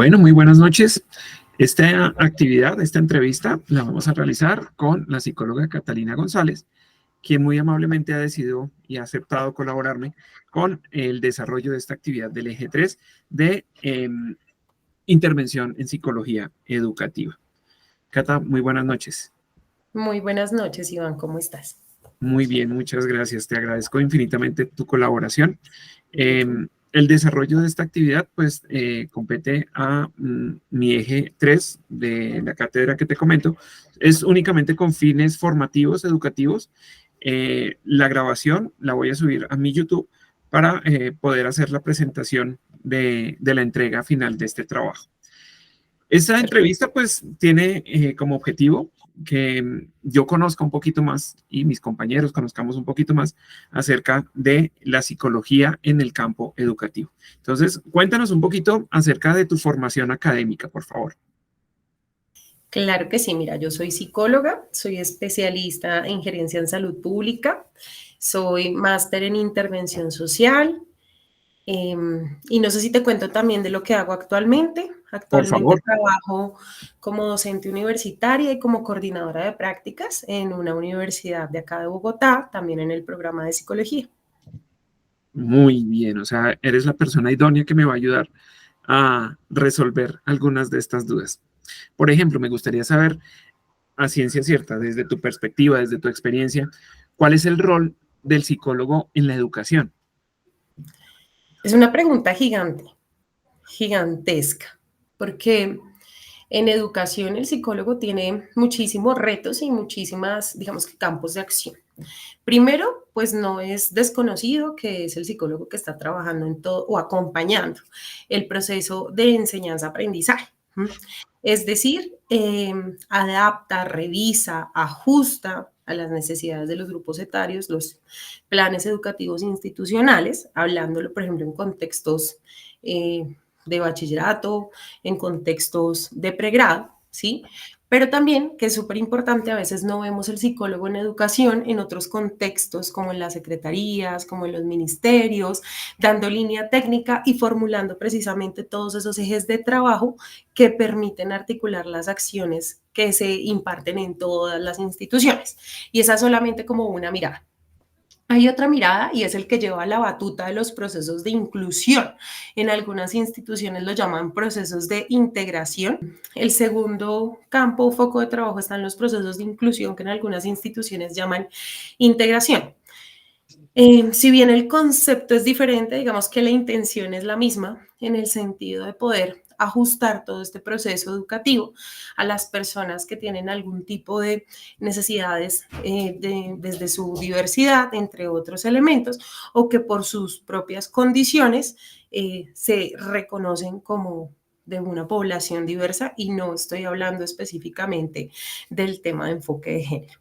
Bueno, muy buenas noches. Esta actividad, esta entrevista, la vamos a realizar con la psicóloga Catalina González, quien muy amablemente ha decidido y ha aceptado colaborarme con el desarrollo de esta actividad del eje 3 de intervención en psicología educativa. Cata, muy buenas noches. Muy buenas noches, Iván, ¿cómo estás? Muy bien, muchas gracias. Te agradezco infinitamente tu colaboración. El desarrollo de esta actividad, pues, compete a mi eje 3 de la cátedra que te comento. Es únicamente con fines formativos, educativos. La grabación la voy a subir a mi YouTube para poder hacer la presentación de la entrega final de este trabajo. Esta entrevista pues tiene como objetivo que yo conozca un poquito más y mis compañeros conozcamos un poquito más acerca de la psicología en el campo educativo. Entonces, cuéntanos un poquito acerca de tu formación académica, por favor. Claro que sí, mira, yo soy psicóloga, soy especialista en gerencia en salud pública, soy máster en intervención social y no sé si te cuento también de lo que hago actualmente. Por Actualmente favor. trabajo como docente universitaria y como coordinadora de prácticas en una universidad de acá de Bogotá, también en el programa de psicología. Muy bien, o sea, eres la persona idónea que me va a ayudar a resolver algunas de estas dudas. Por ejemplo, me gustaría saber a ciencia cierta, desde tu perspectiva, desde tu experiencia, ¿cuál es el rol del psicólogo en la educación? Es una pregunta gigante, gigantesca, porque en educación el psicólogo tiene muchísimos retos y muchísimas, digamos que campos de acción. Primero, pues no es desconocido que es el psicólogo que está trabajando en todo o acompañando el proceso de enseñanza-aprendizaje. Es decir, adapta, revisa, ajusta a las necesidades de los grupos etarios los planes educativos institucionales, hablándolo, por ejemplo, en contextos de bachillerato, en contextos de pregrado, ¿sí? Pero también, que es súper importante, a veces no vemos el psicólogo en educación en otros contextos, como en las secretarías, como en los ministerios, dando línea técnica y formulando precisamente todos esos ejes de trabajo que permiten articular las acciones que se imparten en todas las instituciones. Y esa es solamente como una mirada. Hay otra mirada y es el que lleva la batuta de los procesos de inclusión. En algunas instituciones lo llaman procesos de integración. El segundo campo o foco de trabajo están los procesos de inclusión que en algunas instituciones llaman integración. Si bien el concepto es diferente, digamos que la intención es la misma en el sentido de poder ajustar todo este proceso educativo a las personas que tienen algún tipo de necesidades desde su diversidad, entre otros elementos, o que por sus propias condiciones se reconocen como de una población diversa, y no estoy hablando específicamente del tema de enfoque de género.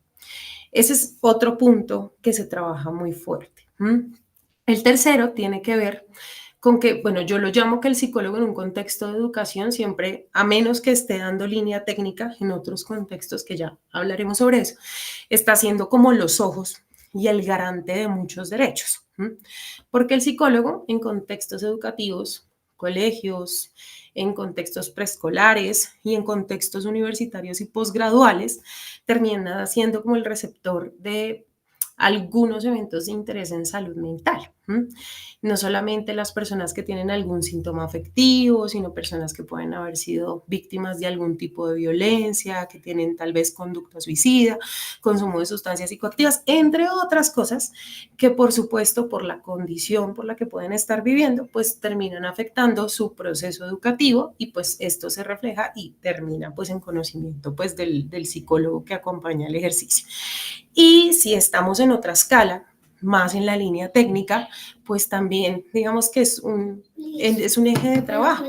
Ese es otro punto que se trabaja muy fuerte. El tercero tiene que ver con que, bueno, yo lo llamo que el psicólogo en un contexto de educación siempre, a menos que esté dando línea técnica en otros contextos, que ya hablaremos sobre eso, está siendo como los ojos y el garante de muchos derechos. Porque el psicólogo en contextos educativos, colegios, en contextos preescolares y en contextos universitarios y posgraduales, termina siendo como el receptor de algunos eventos de interés en salud mental. No solamente las personas que tienen algún síntoma afectivo, sino personas que pueden haber sido víctimas de algún tipo de violencia, que tienen tal vez conducta suicida, consumo de sustancias psicoactivas, entre otras cosas que, por supuesto, por la condición por la que pueden estar viviendo, pues terminan afectando su proceso educativo, y pues esto se refleja y termina pues en conocimiento pues del psicólogo que acompaña el ejercicio. Y si estamos en otra escala, más en la línea técnica, pues también digamos que es un eje de trabajo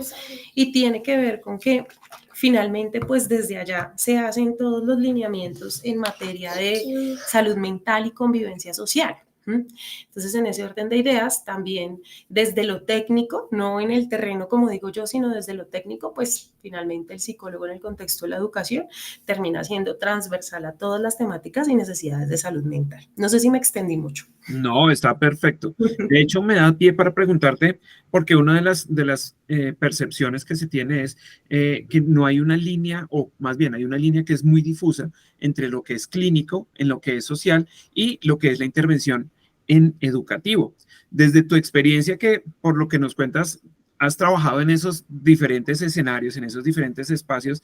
y tiene que ver con que finalmente pues desde allá se hacen todos los lineamientos en materia de salud mental y convivencia social. Entonces, en ese orden de ideas, también desde lo técnico, no en el terreno, como digo yo, sino desde lo técnico, pues finalmente el psicólogo en el contexto de la educación termina siendo transversal a todas las temáticas y necesidades de salud mental. No sé si me extendí mucho. No, está perfecto. De hecho, me da pie para preguntarte, porque una de las percepciones que se tiene es que no hay una línea, o más bien hay una línea que es muy difusa entre lo que es clínico, en lo que es social y lo que es la intervención en educativo. Desde tu experiencia, que por lo que nos cuentas, has trabajado en esos diferentes escenarios, en esos diferentes espacios,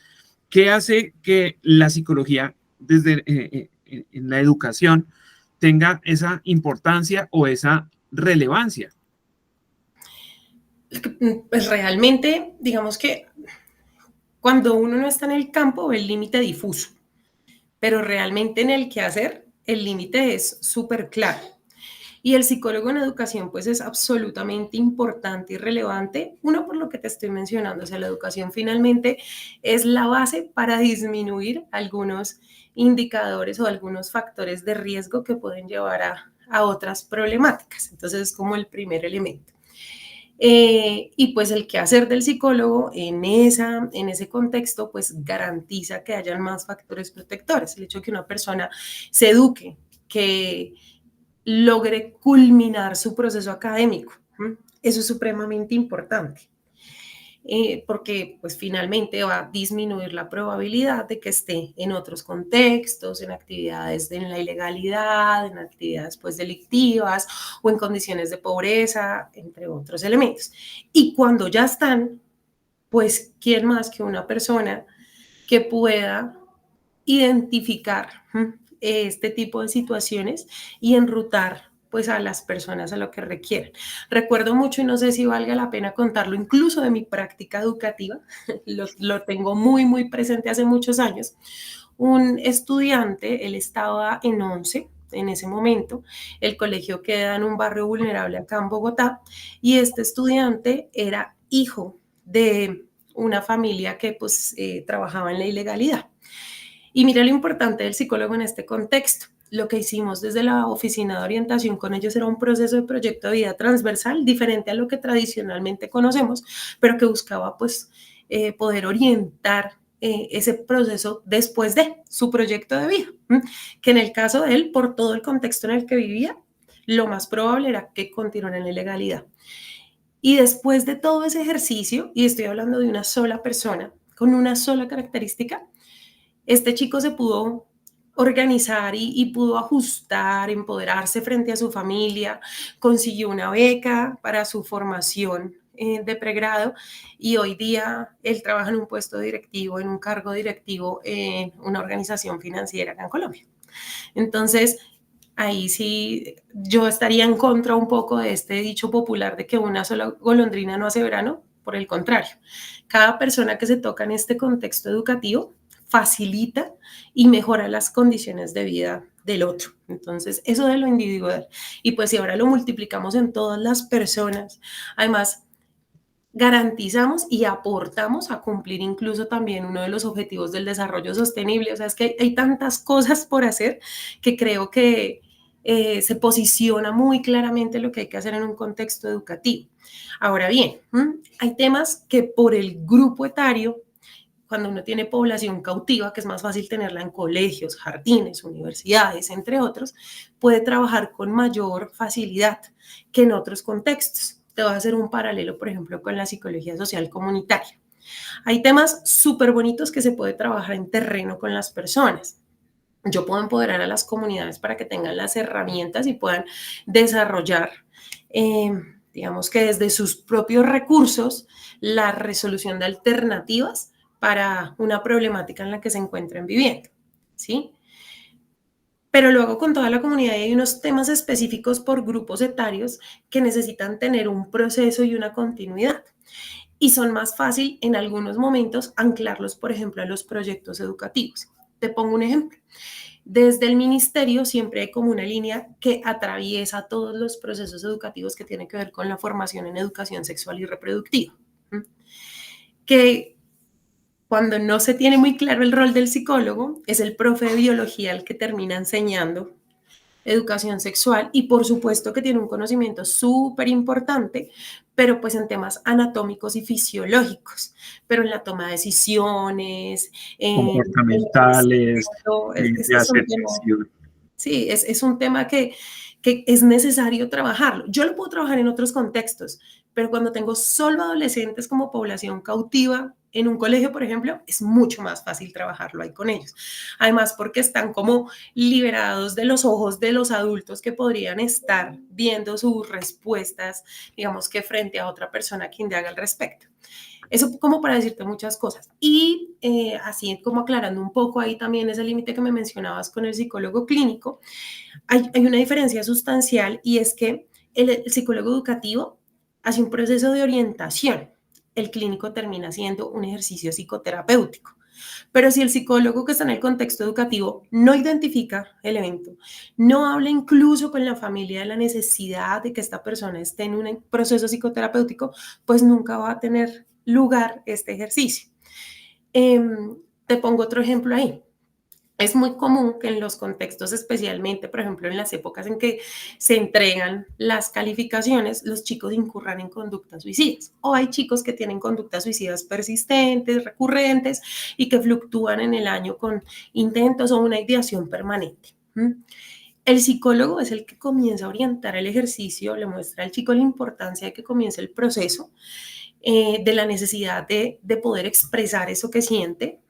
¿qué hace que la psicología desde en la educación tenga esa importancia o esa relevancia? Pues realmente, digamos que cuando uno no está en el campo, ve el límite difuso, pero realmente en el quehacer, el límite es súper claro. Y el psicólogo en educación, pues es absolutamente importante y relevante. Uno, por lo que te estoy mencionando, o sea, la educación finalmente es la base para disminuir algunos indicadores o algunos factores de riesgo que pueden llevar a otras problemáticas. Entonces, es como el primer elemento. Y pues el quehacer del psicólogo en ese contexto, pues garantiza que hayan más factores protectores. El hecho de que una persona se eduque, que logre culminar su proceso académico. Eso es supremamente importante, porque pues finalmente va a disminuir la probabilidad de que esté en otros contextos, en actividades en la ilegalidad, en actividades pues delictivas o en condiciones de pobreza, entre otros elementos. Y cuando ya están, pues, ¿quién más que una persona que pueda identificar este tipo de situaciones y enrutar pues a las personas a lo que requieren. Recuerdo mucho y no sé si valga la pena contarlo, incluso de mi práctica educativa, lo tengo muy, muy presente hace muchos años. Un estudiante, él estaba en 11 en ese momento, el colegio queda en un barrio vulnerable acá en Bogotá y este estudiante era hijo de una familia que pues trabajaba en la ilegalidad. Y mira lo importante del psicólogo en este contexto. Lo que hicimos desde la oficina de orientación con ellos era un proceso de proyecto de vida transversal, diferente a lo que tradicionalmente conocemos, pero que buscaba pues poder orientar ese proceso después de su proyecto de vida, que en el caso de él, por todo el contexto en el que vivía, lo más probable era que continuara en la ilegalidad. Y después de todo ese ejercicio, y estoy hablando de una sola persona, con una sola característica, este chico se pudo organizar y pudo ajustar, empoderarse frente a su familia, consiguió una beca para su formación de pregrado y hoy día él trabaja en un puesto directivo, en un cargo directivo en una organización financiera acá en Colombia. Entonces, ahí sí yo estaría en contra un poco de este dicho popular de que una sola golondrina no hace verano. Por el contrario, cada persona que se toca en este contexto educativo facilita y mejora las condiciones de vida del otro. Entonces, eso de lo individual. Y pues si ahora lo multiplicamos en todas las personas, además garantizamos y aportamos a cumplir incluso también uno de los objetivos del desarrollo sostenible. O sea, es que hay tantas cosas por hacer que creo que se posiciona muy claramente lo que hay que hacer en un contexto educativo. Ahora bien, hay temas que por el grupo etario, cuando uno tiene población cautiva, que es más fácil tenerla en colegios, jardines, universidades, entre otros, puede trabajar con mayor facilidad que en otros contextos. Te voy a hacer un paralelo, por ejemplo, con la psicología social comunitaria. Hay temas súper bonitos que se puede trabajar en terreno con las personas. Yo puedo empoderar a las comunidades para que tengan las herramientas y puedan desarrollar, eh, digamos que desde sus propios recursos, la resolución de alternativas para una problemática en la que se encuentren viviendo, ¿sí? Pero luego con toda la comunidad hay unos temas específicos por grupos etarios que necesitan tener un proceso y una continuidad. Y son más fácil en algunos momentos anclarlos, por ejemplo, a los proyectos educativos. Te pongo un ejemplo. Desde el ministerio siempre hay como una línea que atraviesa todos los procesos educativos que tienen que ver con la formación en educación sexual y reproductiva. Que cuando no se tiene muy claro el rol del psicólogo, es el profe de biología el que termina enseñando educación sexual y por supuesto que tiene un conocimiento súper importante, pero pues en temas anatómicos y fisiológicos, pero en la toma de decisiones, en el comportamentales, respeto, de es un tema, aserción. sí, es un tema que es necesario trabajarlo. Yo lo puedo trabajar en otros contextos, pero cuando tengo solo adolescentes como población cautiva en un colegio, por ejemplo, es mucho más fácil trabajarlo ahí con ellos. Además, porque están como liberados de los ojos de los adultos que podrían estar viendo sus respuestas, digamos que frente a otra persona que indaga al respecto. Eso como para decirte muchas cosas. Y así como aclarando un poco ahí también ese límite que me mencionabas con el psicólogo clínico, hay una diferencia sustancial y es que el psicólogo educativo hace un proceso de orientación. El clínico termina siendo un ejercicio psicoterapéutico. Pero si el psicólogo que está en el contexto educativo no identifica el evento, no habla incluso con la familia de la necesidad de que esta persona esté en un proceso psicoterapéutico, pues nunca va a tener lugar este ejercicio. Te pongo otro ejemplo ahí. Es muy común que en los contextos, especialmente, por ejemplo, en las épocas en que se entregan las calificaciones, los chicos incurran en conductas suicidas. O hay chicos que tienen conductas suicidas persistentes, recurrentes y que fluctúan en el año con intentos o una ideación permanente. El psicólogo es el que comienza a orientar el ejercicio, le muestra al chico la importancia de que comience el proceso, de la necesidad de poder expresar eso que siente.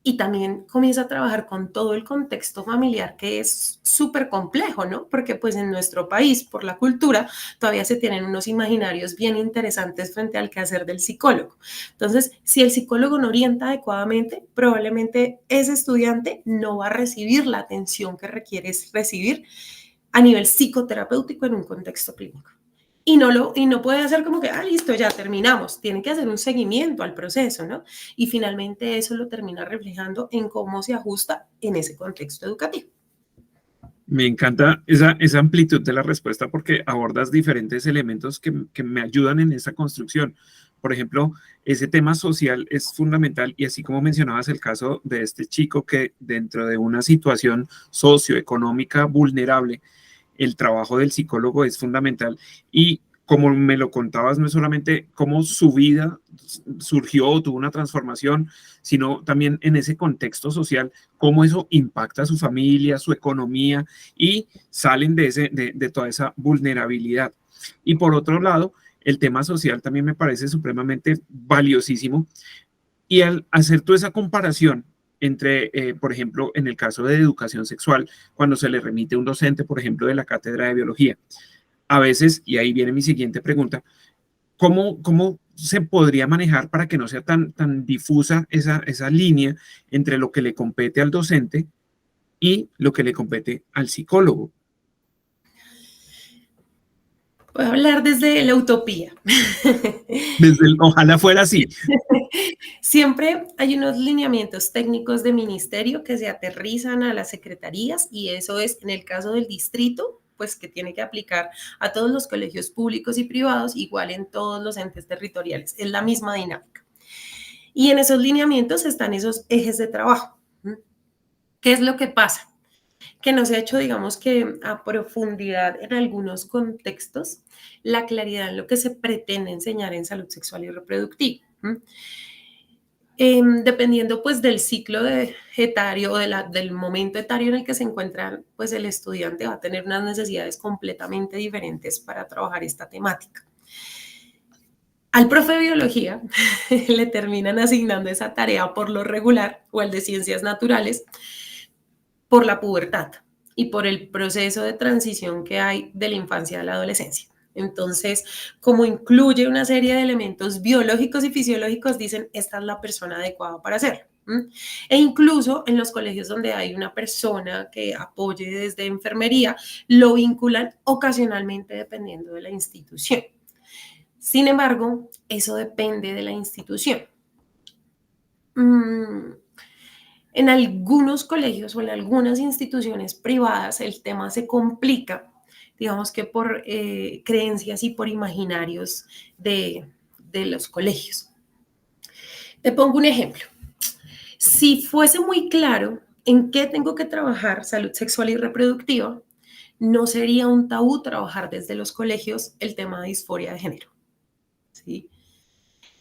Y también comienza a trabajar con todo el contexto familiar que es súper complejo, ¿no? Porque pues en nuestro país, por la cultura, todavía se tienen unos imaginarios bien interesantes frente al quehacer del psicólogo. Entonces, si el psicólogo no orienta adecuadamente, probablemente ese estudiante no va a recibir la atención que requiere recibir a nivel psicoterapéutico en un contexto clínico. Y no puede hacer como que, listo, ya terminamos. Tiene que hacer un seguimiento al proceso, ¿no? Y finalmente eso lo termina reflejando en cómo se ajusta en ese contexto educativo. Me encanta esa amplitud de la respuesta porque abordas diferentes elementos que me ayudan en esa construcción. Por ejemplo, ese tema social es fundamental y así como mencionabas el caso de este chico que dentro de una situación socioeconómica vulnerable, el trabajo del psicólogo es fundamental. Y como me lo contabas, no es solamente cómo su vida surgió o tuvo una transformación, sino también en ese contexto social, cómo eso impacta a su familia, su economía y salen de toda esa vulnerabilidad. Y por otro lado, el tema social también me parece supremamente valiosísimo. Y al hacer toda esa comparación entre, por ejemplo, en el caso de educación sexual, cuando se le remite a un docente, por ejemplo, de la cátedra de biología, a veces, y ahí viene mi siguiente pregunta, ¿cómo se podría manejar para que no sea tan difusa esa línea entre lo que le compete al docente y lo que le compete al psicólogo? Voy a hablar desde la utopía. Ojalá fuera así. Siempre hay unos lineamientos técnicos de ministerio que se aterrizan a las secretarías y eso es en el caso del distrito, pues que tiene que aplicar a todos los colegios públicos y privados, igual en todos los entes territoriales. Es la misma dinámica. Y en esos lineamientos están esos ejes de trabajo. ¿Qué es lo que pasa? Que no se ha hecho, digamos que a profundidad en algunos contextos, la claridad en lo que se pretende enseñar en salud sexual y reproductiva. Dependiendo pues del ciclo etario o del momento etario en el que se encuentra, pues el estudiante va a tener unas necesidades completamente diferentes para trabajar esta temática. Al profe de biología le terminan asignando esa tarea por lo regular o al de ciencias naturales por la pubertad y por el proceso de transición que hay de la infancia a la adolescencia. Entonces, como incluye una serie de elementos biológicos y fisiológicos, dicen, esta es la persona adecuada para hacerlo. E incluso en los colegios donde hay una persona que apoye desde enfermería, lo vinculan ocasionalmente dependiendo de la institución. Sin embargo, eso depende de la institución. En algunos colegios o en algunas instituciones privadas el tema se complica, digamos que por creencias y por imaginarios de los colegios. Te pongo un ejemplo. Si fuese muy claro ¿En qué tengo que trabajar salud sexual y reproductiva? No sería un tabú trabajar desde los colegios el tema de disforia de género, ¿sí?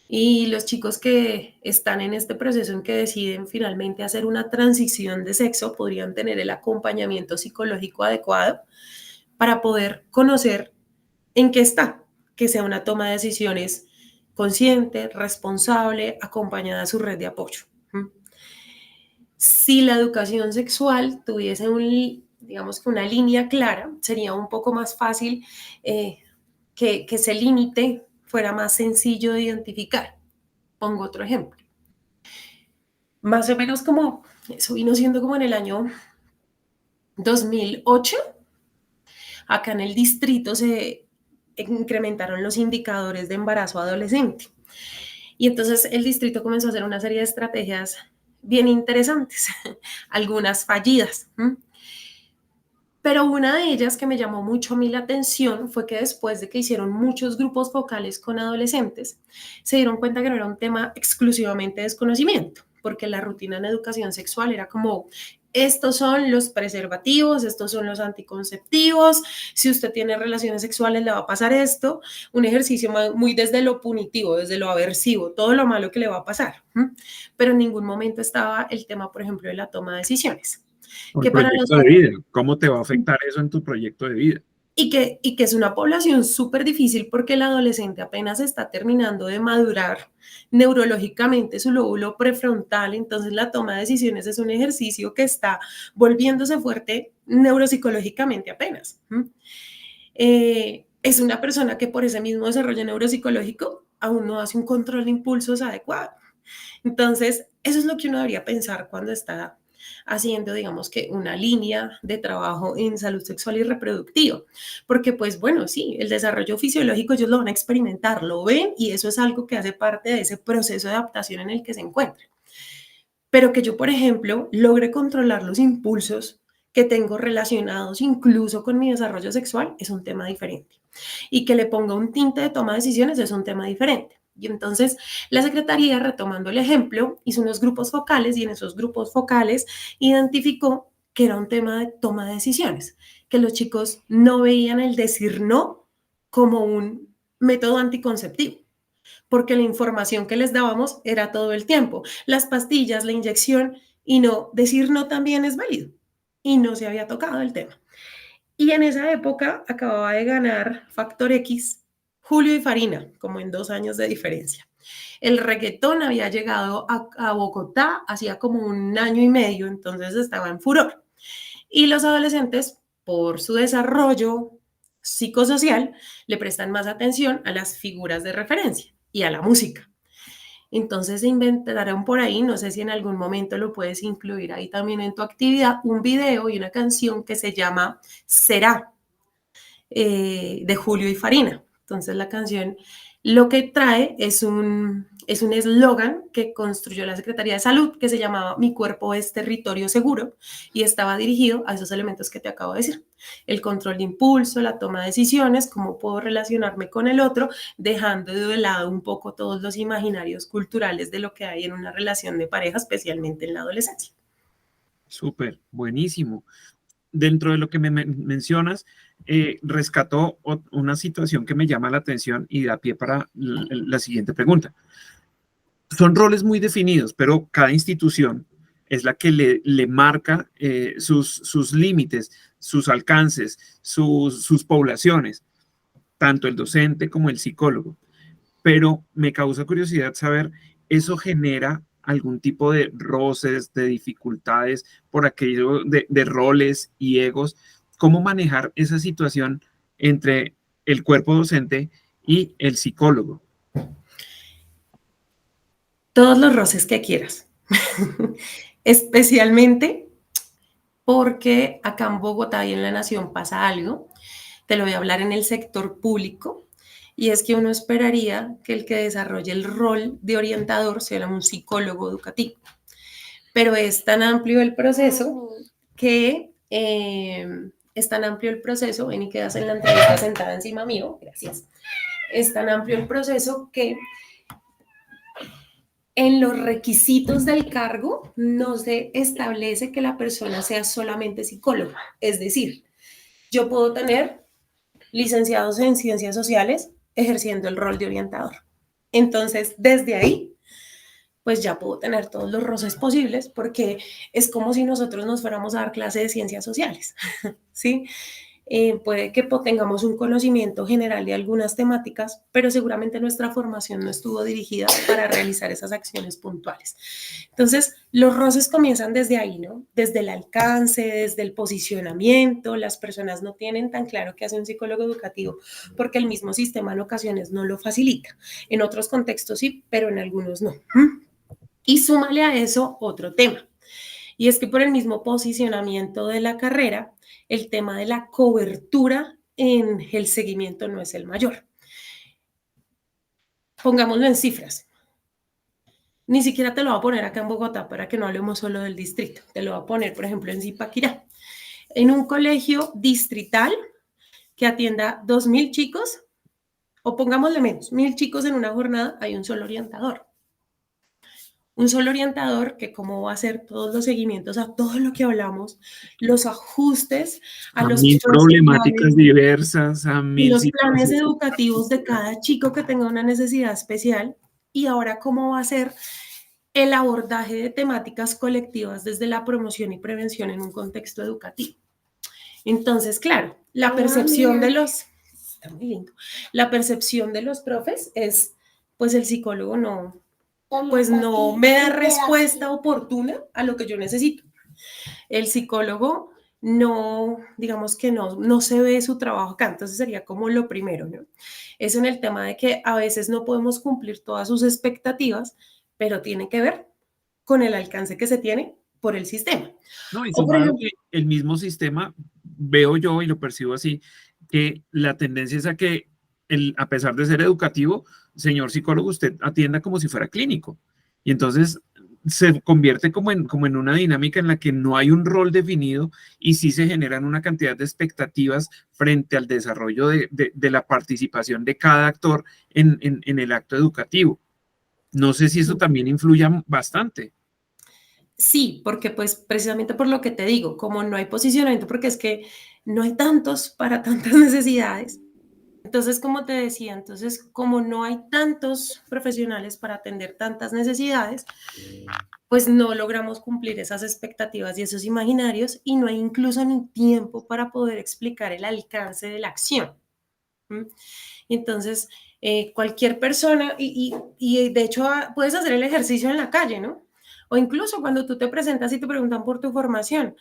Y los chicos que están en este proceso en que deciden finalmente hacer una transición de sexo podrían tener el acompañamiento psicológico adecuado para poder conocer en qué está, que sea una toma de decisiones consciente, responsable, acompañada de su red de apoyo. Si la educación sexual tuviese digamos que una línea clara, sería un poco más fácil que ese límite fuera más sencillo de identificar. Pongo otro ejemplo. Más o menos como, eso vino siendo como en el año 2008, acá en el distrito se incrementaron los indicadores de embarazo adolescente. Y entonces el distrito comenzó a hacer una serie de estrategias bien interesantes, algunas fallidas. Pero una de ellas que me llamó mucho a mí la atención fue que después de que hicieron muchos grupos focales con adolescentes, se dieron cuenta que no era un tema exclusivamente de desconocimiento, porque la rutina en educación sexual era como, estos son los preservativos, estos son los anticonceptivos, si usted tiene relaciones sexuales le va a pasar esto, un ejercicio muy desde lo punitivo, desde lo aversivo, todo lo malo que le va a pasar. Pero en ningún momento estaba el tema, por ejemplo, de la toma de decisiones. O el Que para los proyecto de vida, ¿cómo te va a afectar eso en tu proyecto de vida? y que es una población súper difícil porque el adolescente apenas está terminando de madurar neurológicamente su lóbulo prefrontal, entonces la toma de decisiones es un ejercicio que está volviéndose fuerte neuropsicológicamente apenas. Es una persona que por ese mismo desarrollo neuropsicológico aún no hace un control de impulsos adecuado. Entonces, eso es lo que uno debería pensar cuando está haciendo, digamos que una línea de trabajo en salud sexual y reproductiva. Porque, pues bueno, sí, el desarrollo fisiológico ellos lo van a experimentar, lo ven y eso es algo que hace parte de ese proceso de adaptación en el que se encuentran. Pero que yo, por ejemplo, logre controlar los impulsos que tengo relacionados incluso con mi desarrollo sexual es un tema diferente. Y que le ponga un tinte de toma de decisiones es un tema diferente. Y entonces la Secretaría, retomando el ejemplo, hizo unos grupos focales y en esos grupos focales identificó que era un tema de toma de decisiones, que los chicos no veían el decir no como un método anticonceptivo, porque la información que les dábamos era todo el tiempo, las pastillas, la inyección, y no, decir no también es válido. Y no se había tocado el tema. Y en esa época acababa de ganar Factor X Julio y Farina, como en 2 años de diferencia. El reggaetón había llegado a Bogotá hacía como 1 año y medio, entonces estaba en furor. Y los adolescentes, por su desarrollo psicosocial, le prestan más atención a las figuras de referencia y a la música. Entonces se inventaron por ahí, no sé si en algún momento lo puedes incluir ahí también en tu actividad, un video y una canción que se llama Será, de Julio y Farina. Entonces la canción lo que trae es un eslogan que construyó la Secretaría de Salud que se llamaba Mi cuerpo es territorio seguro y estaba dirigido a esos elementos que te acabo de decir. El control de impulso, la toma de decisiones, cómo puedo relacionarme con el otro, dejando de lado un poco todos los imaginarios culturales de lo que hay en una relación de pareja, especialmente en la adolescencia. Súper, buenísimo. Dentro de lo que me mencionas, rescató una situación que me llama la atención y da pie para la siguiente pregunta. Son roles muy definidos, pero cada institución es la que le marca sus límites, sus alcances, sus poblaciones, tanto el docente como el psicólogo. Pero me causa curiosidad saber, ¿eso genera algún tipo de roces, de dificultades por aquello de roles y egos? ¿Cómo manejar esa situación entre el cuerpo docente y el psicólogo? Todos los roces que quieras, especialmente porque acá en Bogotá y en la Nación pasa algo, te lo voy a hablar en el sector público, y es que uno esperaría que el que desarrolle el rol de orientador sea un psicólogo educativo, pero es tan amplio el proceso que es tan amplio el proceso, ven y quedas en la entrevista sentada encima mío, gracias, es tan amplio el proceso que en los requisitos del cargo no se establece que la persona sea solamente psicóloga. Es decir, yo puedo tener licenciados en ciencias sociales ejerciendo el rol de orientador. Entonces, desde ahí, pues ya puedo tener todos los roces posibles porque es como si nosotros nos fuéramos a dar clase de ciencias sociales, ¿sí? Puede que tengamos un conocimiento general de algunas temáticas, pero seguramente nuestra formación no estuvo dirigida para realizar esas acciones puntuales. Entonces, los roces comienzan desde ahí, ¿no? Desde el alcance, desde el posicionamiento. Las personas no tienen tan claro qué hace un psicólogo educativo porque el mismo sistema en ocasiones no lo facilita. En otros contextos sí, pero en algunos no. Y súmale a eso otro tema. Y es que por el mismo posicionamiento de la carrera, el tema de la cobertura en el seguimiento no es el mayor. Pongámoslo en cifras. Ni siquiera te lo voy a poner acá en Bogotá para que no hablemos solo del distrito. Te lo voy a poner, por ejemplo, en Zipaquirá. En un colegio distrital que atienda 2.000 chicos, o pongámosle menos, 1.000 chicos en una jornada, hay un solo orientador. Un solo orientador que cómo va a hacer todos los seguimientos a todo lo que hablamos, los ajustes a A los mil problemáticas planes diversas, a y mil los planes situaciones. educativos de cada chico que tenga una necesidad especial. Y ahora cómo va a ser el abordaje de temáticas colectivas desde la promoción y prevención en un contexto educativo. Entonces, claro, la percepción de los, está muy lindo, la percepción de los profes es, pues el psicólogo no, pues no me da respuesta oportuna a lo que yo necesito. El psicólogo no, digamos que no se ve su trabajo acá, entonces sería como lo primero, ¿no? Eso en el tema de que a veces no podemos cumplir todas sus expectativas, pero tiene que ver con el alcance que se tiene por el sistema. No, y O por sumado ejemplo, que el mismo sistema, veo yo y lo percibo así, que la tendencia es a que, a pesar de ser educativo, señor psicólogo, usted atienda como si fuera clínico. Y entonces se convierte como en una dinámica en la que no hay un rol definido y sí se generan una cantidad de expectativas frente al desarrollo de la participación de cada actor en el acto educativo. No sé si eso también influya bastante. sí, porque pues precisamente por lo que te digo, como no hay posicionamiento, porque es que no hay tantos para tantas necesidades. Entonces, como te decía, entonces, como no hay tantos profesionales para atender tantas necesidades, pues no logramos cumplir esas expectativas y esos imaginarios y no hay incluso ni tiempo para poder explicar el alcance de la acción. ¿M? Entonces, cualquier persona, y de hecho puedes hacer el ejercicio en la calle, ¿no? O incluso cuando tú te presentas y te preguntan por tu formación,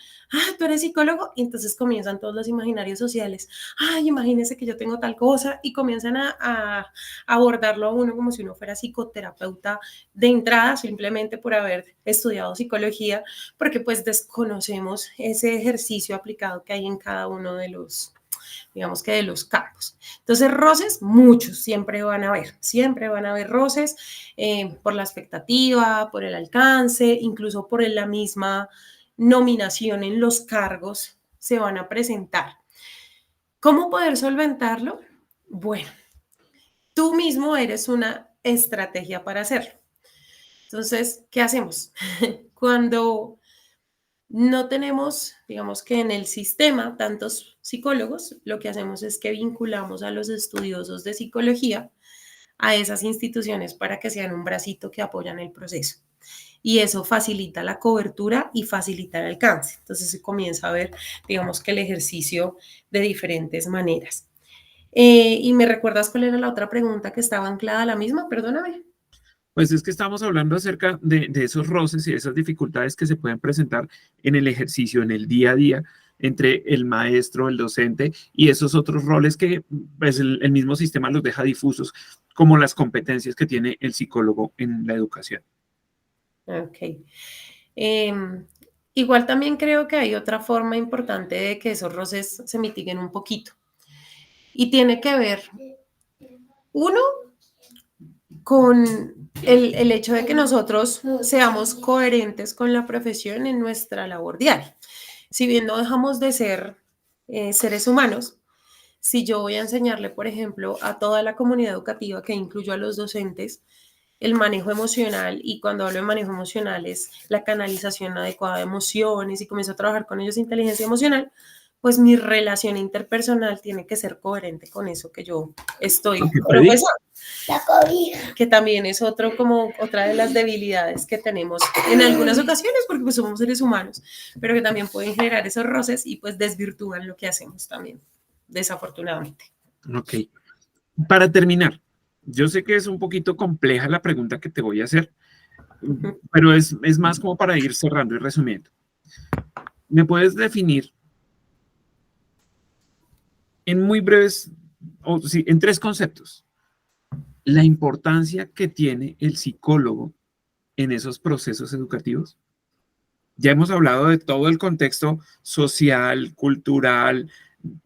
tú eres psicólogo, y entonces comienzan todos los imaginarios sociales. Ay, imagínese que yo tengo tal cosa, y comienzan a abordarlo a uno como si uno fuera psicoterapeuta de entrada, simplemente por haber estudiado psicología, porque pues desconocemos ese ejercicio aplicado que hay en cada uno de los, digamos que de los campos. Entonces, roces, muchos, siempre van a haber roces por la expectativa, por el alcance, incluso por la misma nominación en los cargos se van a presentar. ¿Cómo poder solventarlo? Bueno, tú mismo eres una estrategia para hacerlo. Entonces, ¿qué hacemos? Cuando no tenemos, digamos que en el sistema, tantos psicólogos, lo que hacemos es que vinculamos a los estudiosos de psicología a esas instituciones para que sean un bracito que apoyan el proceso. Y eso facilita la cobertura y facilita el alcance. Entonces se comienza a ver, digamos que el ejercicio de diferentes maneras. Y me recuerdas cuál era la otra pregunta que estaba anclada a la misma, perdóname. Pues es que estamos hablando acerca de esos roces y esas dificultades que se pueden presentar en el ejercicio, en el día a día, entre el maestro, el docente y esos otros roles que pues, el mismo sistema los deja difusos, como las competencias que tiene el psicólogo en la educación. Ok. Em, igual también creo que hay otra forma importante de que esos roces se mitiguen un poquito. Y tiene que ver, uno, con el hecho de que nosotros seamos coherentes con la profesión en nuestra labor diaria. Si bien no dejamos de ser seres humanos, si yo voy a enseñarle, por ejemplo, a toda la comunidad educativa, que incluyo a los docentes, el manejo emocional, y cuando hablo de manejo emocional es la canalización adecuada de emociones, y comienzo a trabajar con ellos inteligencia emocional, pues mi relación interpersonal tiene que ser coherente con eso que yo estoy profesando. La cobija. Que también es otra de las debilidades que tenemos en algunas ocasiones, porque pues somos seres humanos, pero que también pueden generar esos roces y pues desvirtúan lo que hacemos también, desafortunadamente. Ok. Para terminar, yo sé que es un poquito compleja la pregunta que te voy a hacer, pero es más como para ir cerrando y resumiendo. ¿Me puedes definir en muy breves, o sí, en 3 conceptos, la importancia que tiene el psicólogo en esos procesos educativos? Ya hemos hablado de todo el contexto social, cultural,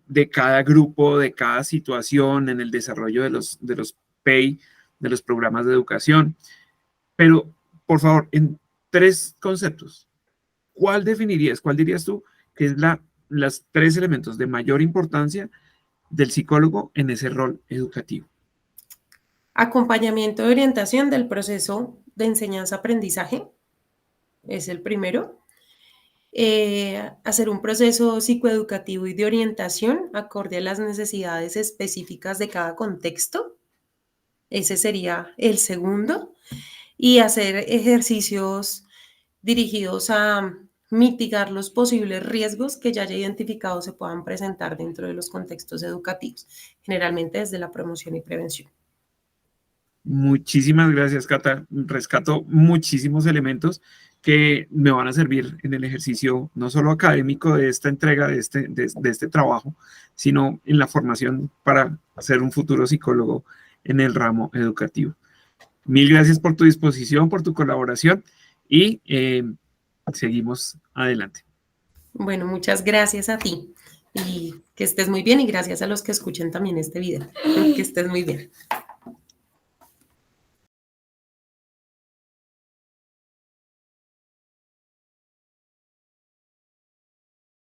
de cada grupo, de cada situación en el desarrollo de los PEI, de los programas de educación. Pero, por favor, en 3 conceptos, ¿cuál definirías, cuál dirías tú que es las 3 elementos de mayor importancia del psicólogo en ese rol educativo? Acompañamiento de orientación del proceso de enseñanza-aprendizaje es el primero. Hacer un proceso psicoeducativo y de orientación acorde a las necesidades específicas de cada contexto. Ese sería el segundo. Y hacer ejercicios dirigidos a mitigar los posibles riesgos que ya haya identificado se puedan presentar dentro de los contextos educativos, generalmente desde la promoción y prevención. Muchísimas gracias, Cata. Rescato muchísimos elementos que me van a servir en el ejercicio no solo académico de esta entrega, de este trabajo, sino en la formación para ser un futuro psicólogo en el ramo educativo. Mil gracias por tu disposición, por tu colaboración y seguimos adelante. Bueno, muchas gracias a ti y que estés muy bien, y gracias a los que escuchen también este video. Que estés muy bien.